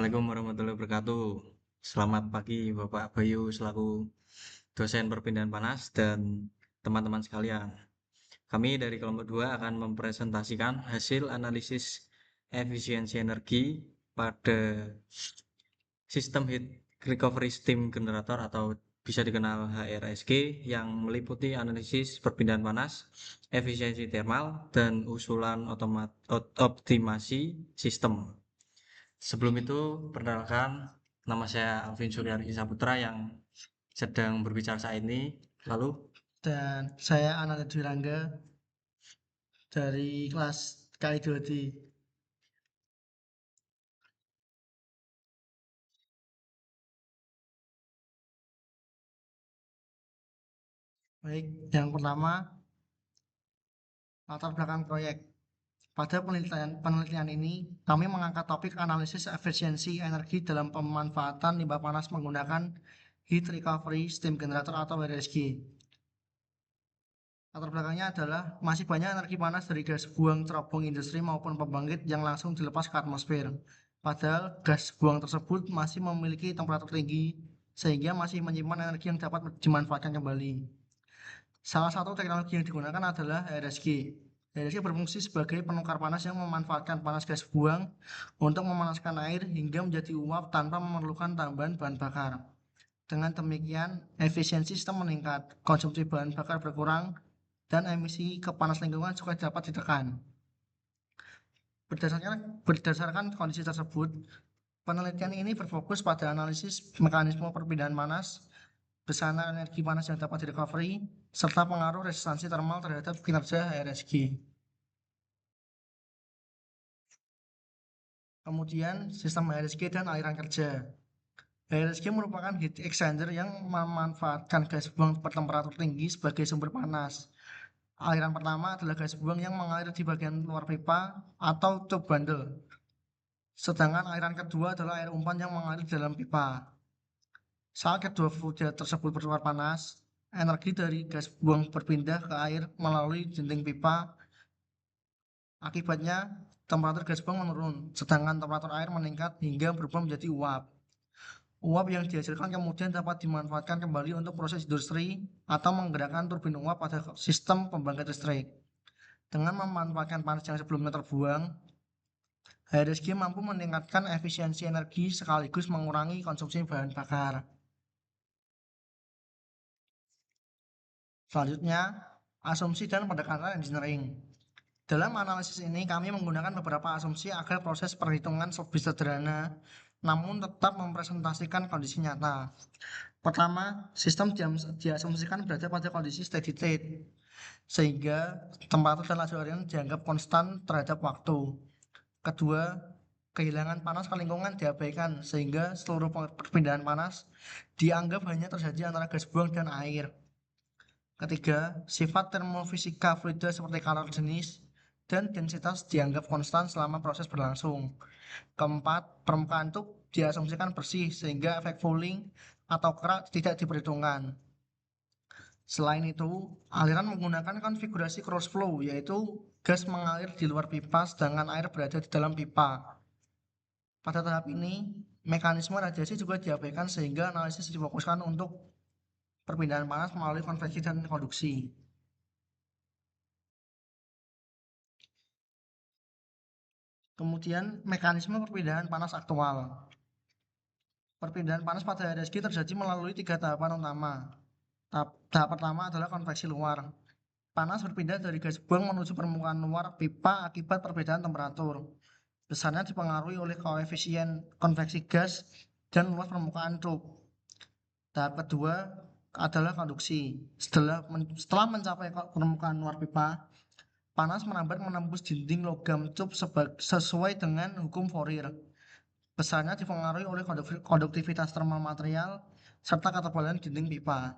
Assalamualaikum warahmatullahi wabarakatuh. Selamat pagi Bapak Bayu selaku dosen perpindahan panas dan teman-teman sekalian. Kami dari kelompok 2 akan mempresentasikan hasil analisis efisiensi energi pada sistem heat recovery steam generator atau bisa dikenal HRSG yang meliputi analisis perpindahan panas, efisiensi thermal, dan usulan optimasi sistem. Sebelum itu, perkenalkan, nama saya Alvin Suryadi Saputra yang sedang berbicara saat ini. Lalu, Dan saya Ananda Dwi Rangga dari kelas KI2D. Baik, yang pertama latar belakang proyek. Pada penelitian ini, kami mengangkat topik analisis efisiensi energi dalam pemanfaatan limbah panas menggunakan Heat Recovery Steam Generator atau HRSG. Latar belakangnya adalah masih banyak energi panas dari gas buang terobong industri maupun pembangkit yang langsung dilepas ke atmosfer. Padahal gas buang tersebut masih memiliki temperatur tinggi sehingga masih menyimpan energi yang dapat dimanfaatkan kembali. Salah satu teknologi yang digunakan adalah HRSG. HRSG berfungsi sebagai penukar panas yang memanfaatkan panas gas buang untuk memanaskan air hingga menjadi uap tanpa memerlukan tambahan bahan bakar. Dengan demikian, efisiensi sistem meningkat, konsumsi bahan bakar berkurang, dan emisi ke panas lingkungan juga dapat ditekan. Berdasarkan kondisi tersebut, penelitian ini berfokus pada analisis mekanisme perpindahan panas, besaran energi panas yang dapat direcovery, serta pengaruh resistansi termal terhadap kinerja HRSG. Kemudian, sistem HRSG dan aliran kerja. HRSG merupakan heat exchanger yang memanfaatkan gas buang bertemperatur tinggi sebagai sumber panas. Aliran pertama adalah gas buang yang mengalir di bagian luar pipa atau tube bundle. Sedangkan aliran kedua adalah air umpan yang mengalir di dalam pipa. Saat kedua fluida tersebut berkeluar panas, energi dari gas buang berpindah ke air melalui dinding pipa. Akibatnya, temperatur gas buang menurun, sedangkan temperatur air meningkat hingga berubah menjadi uap. Uap yang dihasilkan kemudian dapat dimanfaatkan kembali untuk proses industri atau menggerakkan turbin uap pada sistem pembangkit listrik. Dengan memanfaatkan panas yang sebelumnya terbuang, HRSG mampu meningkatkan efisiensi energi sekaligus mengurangi konsumsi bahan bakar. Selanjutnya, asumsi dan pendekatan engineering. Dalam analisis ini, kami menggunakan beberapa asumsi agar proses perhitungan lebih sederhana, namun tetap mempresentasikan kondisi nyata. Pertama, sistem diasumsikan berada pada kondisi steady state, sehingga temperatur dan laju aliran dianggap konstan terhadap waktu. Kedua, kehilangan panas ke lingkungan diabaikan, sehingga seluruh perpindahan panas dianggap hanya terjadi antara gas buang dan air. Ketiga, sifat termofisika fluida seperti kadar jenis dan densitas dianggap konstan selama proses berlangsung. Keempat, permukaan tub diasumsikan bersih sehingga efek fouling atau kerak tidak diperhitungkan. Selain itu, aliran menggunakan konfigurasi cross flow, yaitu gas mengalir di luar pipa sedangkan air berada di dalam pipa. Pada tahap ini, mekanisme radiasi juga diabaikan sehingga analisis difokuskan untuk perpindahan panas melalui konveksi dan konduksi. Kemudian, mekanisme perpindahan panas aktual. Perpindahan panas pada HRSG terjadi melalui 3 tahapan utama. Tahap pertama adalah konveksi luar. Panas berpindah dari gas buang menuju permukaan luar pipa akibat perbedaan temperatur. Besarnya dipengaruhi oleh koefisien konveksi gas dan luas permukaan tub. Tahap kedua adalah konduksi. Setelah mencapai permukaan luar pipa, panas merambat menembus dinding logam tub sesuai dengan hukum Fourier. Besarnya dipengaruhi oleh konduktivitas termal material serta ketebalan dinding pipa.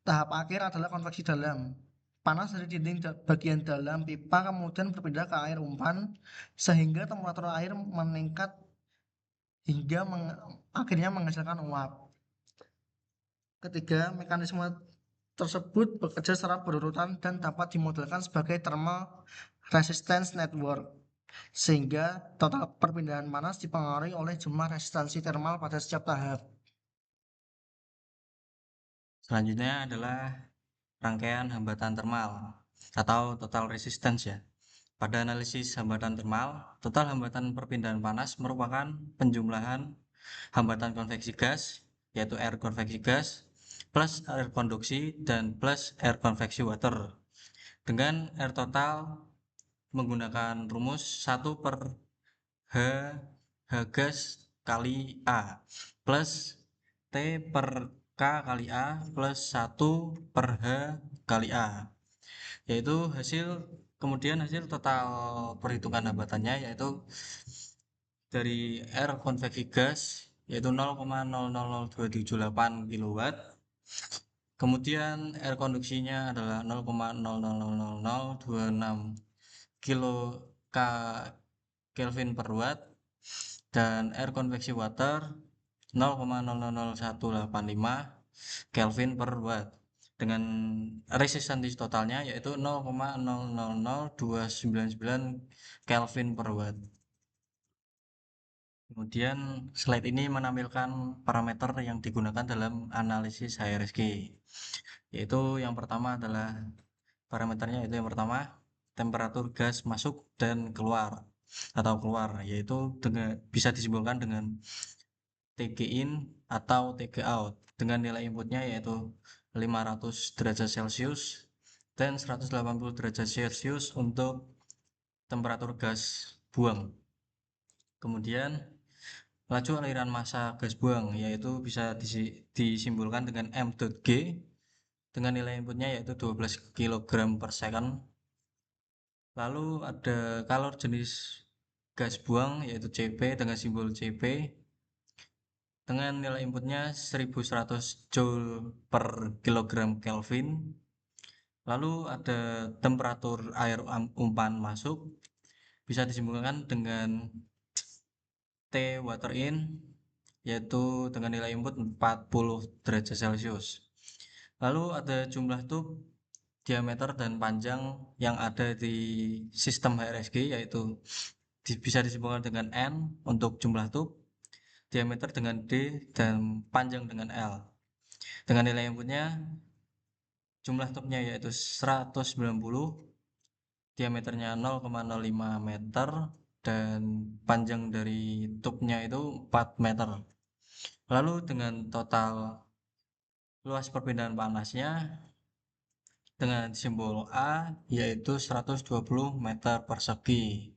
Tahap akhir adalah konveksi dalam. Panas dari dinding bagian dalam pipa kemudian berpindah ke air umpan sehingga temperatur air meningkat hingga akhirnya menghasilkan uap. Ketiga, mekanisme tersebut bekerja secara berurutan dan dapat dimodelkan sebagai thermal resistance network. sehingga total perpindahan panas dipengaruhi oleh jumlah resistansi termal pada setiap tahap. Selanjutnya adalah rangkaian hambatan termal atau total resistance ya. Pada analisis hambatan termal, total hambatan perpindahan panas merupakan penjumlahan hambatan konveksi gas, yaitu air konveksi gas, plus air konduksi, dan plus air konveksi water. Dengan air total menggunakan rumus 1 per H, H gas kali A, plus T per K kali A, plus 1 per H kali A. Yaitu kemudian hasil total perhitungan hambatannya yaitu dari air konveksi gas yaitu 0,000278 kW. Kemudian air konduksinya adalah 0,000026 kilo K Kelvin per watt dan air konveksi water 0,000185 Kelvin per watt dengan resistansi totalnya yaitu 0,000299 Kelvin per watt. Kemudian slide ini menampilkan parameter yang digunakan dalam analisis HRSG, yaitu yang pertama adalah parameternya yaitu yang pertama temperatur gas masuk dan keluar yaitu bisa disimpulkan dengan TG in atau TG out dengan nilai inputnya yaitu 500 derajat Celcius dan 180 derajat Celcius untuk temperatur gas buang. Kemudian laju aliran massa gas buang yaitu bisa disimpulkan dengan M.G dengan nilai inputnya yaitu 12 kg per second. Lalu ada kalor jenis gas buang yaitu CP dengan simbol CP dengan nilai inputnya 1100 Joule per kilogram Kelvin. Lalu ada temperatur air umpan masuk bisa disimpulkan dengan T water in yaitu dengan nilai input 40 derajat Celcius. Lalu ada jumlah tub, diameter dan panjang yang ada di sistem HRSG yaitu bisa disimpulkan dengan N untuk jumlah tub, diameter dengan D dan panjang dengan L. Dengan nilai inputnya jumlah tubnya yaitu 190, diameternya 0,05 meter dan panjang dari tubnya itu 4 meter. Lalu dengan total luas perpindahan panasnya dengan simbol A yaitu 120 meter persegi.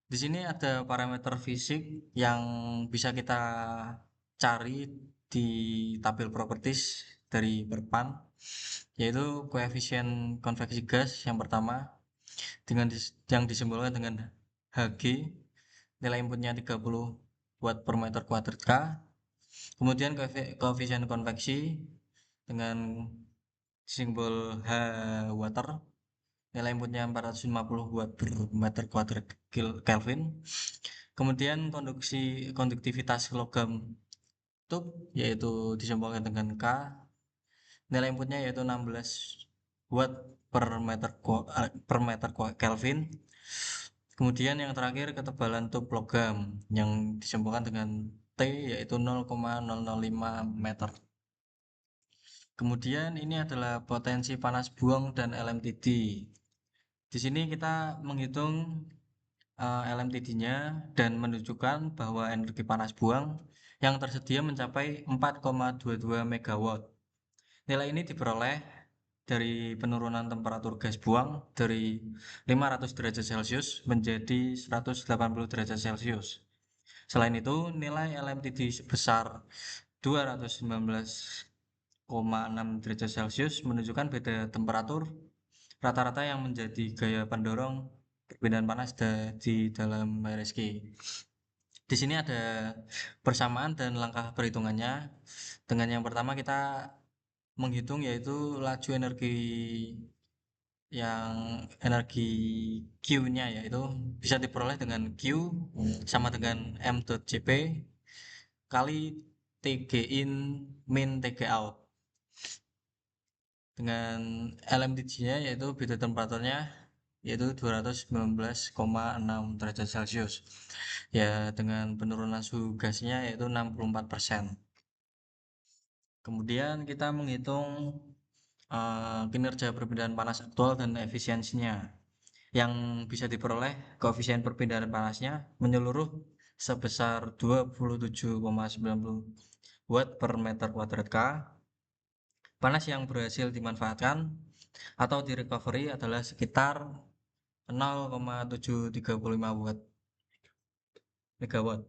Di sini ada parameter fisik yang bisa kita cari di tabel properties dari Perpan, yaitu koefisien konveksi gas yang pertama yang disimbolkan dengan Hg, nilai inputnya 30 watt per meter kuadrat K. Kemudian koefisien konveksi dengan simbol H water, nilai inputnya 450 watt per meter kuadrat Kelvin. Kemudian konduktivitas logam tub yaitu disimbolkan dengan K, nilai inputnya yaitu 16 watt per meter Kelvin. Kemudian yang terakhir ketebalan tub logam yang disimpulkan dengan T yaitu 0,005 meter. Kemudian ini adalah potensi panas buang dan LMTD. Di sini kita menghitung LMTD-nya dan menunjukkan bahwa energi panas buang yang tersedia mencapai 4,22 MW. Nilai ini diperoleh dari penurunan temperatur gas buang dari 500 derajat Celcius menjadi 180 derajat Celcius. Selain itu, nilai LMTD sebesar 219,6 derajat Celcius menunjukkan beda temperatur rata-rata yang menjadi gaya pendorong perpindahan panas di dalam HRSG. Di sini ada persamaan dan langkah perhitungannya. Dengan yang pertama kita menghitung yaitu laju energi Q-nya yaitu bisa diperoleh dengan Q sama dengan M.Cp kali TG in min TG out. Dengan LMTG-nya yaitu beda temperaturnya yaitu 219,6 derajat Celcius. Ya, dengan penurunan suhu gasnya yaitu 64%. Kemudian kita menghitung kinerja perpindahan panas aktual dan efisiensinya. Yang bisa diperoleh koefisien perpindahan panasnya menyeluruh sebesar 27,90 watt per meter kuadrat K. Panas yang berhasil dimanfaatkan atau direcovery adalah sekitar 0,735 watt megawatt,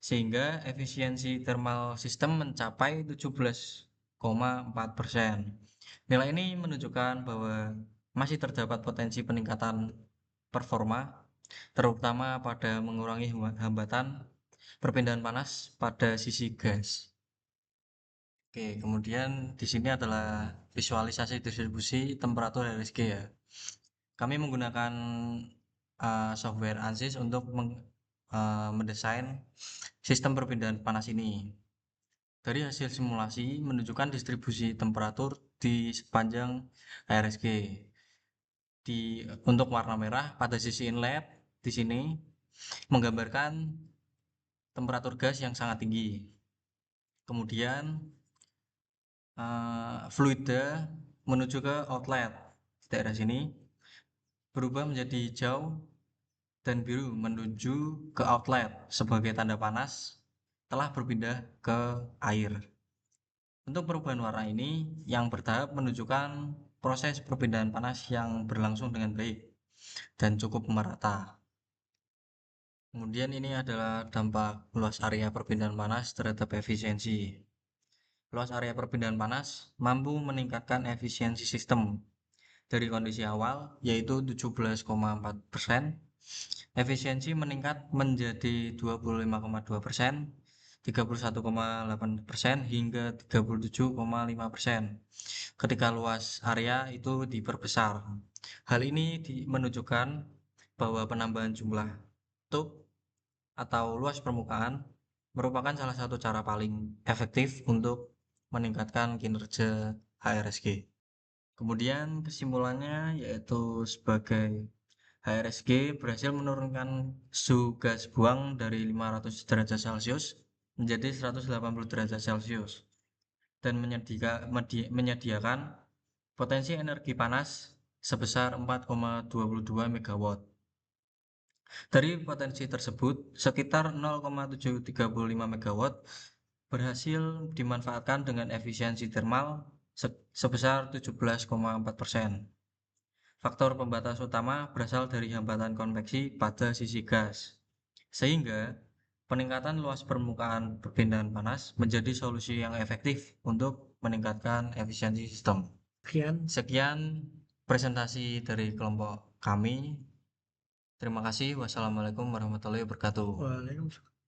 sehingga efisiensi thermal system mencapai 17,4%. Nilai ini menunjukkan bahwa masih terdapat potensi peningkatan performa, terutama pada mengurangi hambatan perpindahan panas pada sisi gas. Oke, kemudian di sini adalah visualisasi distribusi temperatur RSG ya. Kami menggunakan software ANSYS untuk mendesain sistem perpindahan panas ini. Dari hasil simulasi menunjukkan distribusi temperatur di sepanjang RSG. Untuk warna merah pada sisi inlet di sini menggambarkan temperatur gas yang sangat tinggi. Kemudian fluida menuju ke outlet di daerah sini berubah menjadi hijau dan biru menuju ke outlet sebagai tanda panas telah berpindah ke air. Untuk perubahan warna ini yang bertahap menunjukkan proses perpindahan panas yang berlangsung dengan baik dan cukup merata. Kemudian ini adalah dampak luas area perpindahan panas terhadap efisiensi. Luas area perpindahan panas mampu meningkatkan efisiensi sistem dari kondisi awal yaitu 17,4%. Efisiensi meningkat menjadi 25,2%, 31,8% hingga 37,5% ketika luas area itu diperbesar. Hal ini menunjukkan bahwa penambahan jumlah tub atau luas permukaan merupakan salah satu cara paling efektif untuk meningkatkan kinerja HRSG. Kemudian kesimpulannya yaitu sebagai HRSG berhasil menurunkan suhu gas buang dari 500 derajat Celcius menjadi 180 derajat Celcius dan menyediakan potensi energi panas sebesar 4,22 megawatt. Dari potensi tersebut, sekitar 0,735 megawatt berhasil dimanfaatkan dengan efisiensi thermal sebesar 17,4%. Faktor pembatas utama berasal dari hambatan konveksi pada sisi gas, sehingga peningkatan luas permukaan perpindahan panas menjadi solusi yang efektif untuk meningkatkan efisiensi sistem. Sekian presentasi dari kelompok kami. Terima kasih. Wassalamualaikum warahmatullahi wabarakatuh. Waalaikumsalam.